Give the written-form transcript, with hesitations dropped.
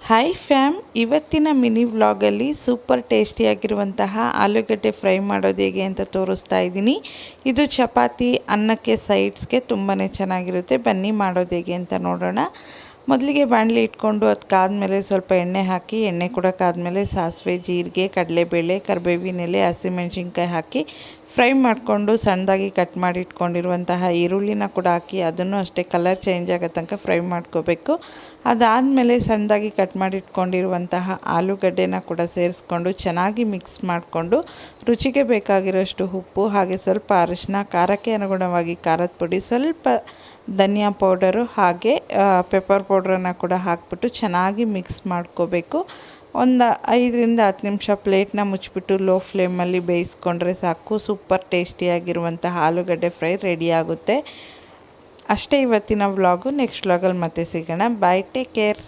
Hi fam, ಇವತ್ತಿನ mini ವ್ಲಾಗಲ್ಲಿ super ಟೇಸ್ಟಿಯಾಗಿರುವಂತಹ ಆಲೂಗಡ್ಡೆ ಫ್ರೈ ಮಾಡೋದು ಹೇಗೆ ಅಂತ ತೋರಿಸ್ತಾ ಇದ್ದೀನಿ. ಇದು ಚಪಾತಿ ಅನ್ನಕ್ಕೆ ಸೈಡ್ಸ್ಗೆ ತುಂಬಾ ಚೆನ್ನಾಗಿರುತ್ತೆ. ಬನ್ನಿ ಮಾಡೋದು ಹೇಗೆ ಅಂತ ನೋಡೋಣ. ಮೊದಲಿಗೆ ಬಾಣಲಿ ಇಟ್ಕೊಂಡು ಅದಕ್ಕಾದ್ಮೇಲೆ ಸ್ವಲ್ಪ ಎಣ್ಣೆ ಹಾಕಿ, ಎಣ್ಣೆ ಕೂಡ ಕಾದ್ಮೇಲೆ ಸಾಸಿವೆ, ಜೀರಿಗೆ, ಕಡಲೆಬೇಳೆ, ಕರಿಬೇವಿನ ಎಲೆ, ಹಸಿಮೆಣಸಿನ್ಕಾಯಿ ಹಾಕಿ ಫ್ರೈ ಮಾಡಿಕೊಂಡು ಸಣ್ಣದಾಗಿ ಕಟ್ ಮಾಡಿ ಇಟ್ಕೊಂಡಿರುವಂತಹ ಈರುಳ್ಳಿನ ಕೂಡ ಹಾಕಿ ಅದನ್ನು ಅಷ್ಟೇ ಕಲರ್ ಚೇಂಜ್ ಆಗೋ ತನಕ ಫ್ರೈ ಮಾಡ್ಕೋಬೇಕು. ಅದಾದಮೇಲೆ ಸಣ್ಣದಾಗಿ ಕಟ್ ಮಾಡಿ ಇಟ್ಕೊಂಡಿರುವಂತಹ ಆಲೂಗಡ್ಡೆನ ಕೂಡ ಸೇರಿಸ್ಕೊಂಡು ಚೆನ್ನಾಗಿ ಮಿಕ್ಸ್ ಮಾಡಿಕೊಂಡು ರುಚಿಗೆ ಬೇಕಾಗಿರೋಷ್ಟು ಉಪ್ಪು, ಹಾಗೆ ಸ್ವಲ್ಪ ಅರಿಶಿನ, ಖಾರಕ್ಕೆ ಅನುಗುಣವಾಗಿ ಖಾರದ ಪುಡಿ, ಸ್ವಲ್ಪ ಧನಿಯಾ ಪೌಡರು, ಹಾಗೆ ಪೆಪ್ಪರ್ ಪೌಡ್ರನ್ನು ಕೂಡ ಹಾಕ್ಬಿಟ್ಟು ಚೆನ್ನಾಗಿ ಮಿಕ್ಸ್ ಮಾಡ್ಕೋಬೇಕು. ಒಂದು 5ರಿಂದ 10 ನಿಮಿಷ ಪ್ಲೇಟ್ನ ಮುಚ್ಚಿಬಿಟ್ಟು ಲೋ ಫ್ಲೇಮಲ್ಲಿ ಬೇಯಿಸ್ಕೊಂಡ್ರೆ ಸಾಕು. ಸೂಪರ್ ಟೇಸ್ಟಿಯಾಗಿರುವಂತಹ ಆಲೂಗಡ್ಡೆ ಫ್ರೈ ರೆಡಿ ಆಗುತ್ತೆ. ಅಷ್ಟೇ ಇವತ್ತಿನ ವ್ಲಾಗು. ನೆಕ್ಸ್ಟ್ ವ್ಲಾಗಲ್ಲಿ ಮತ್ತೆ ಸಿಗೋಣ. ಬಾಯ್, ಟೇಕ್ ಕೇರ್.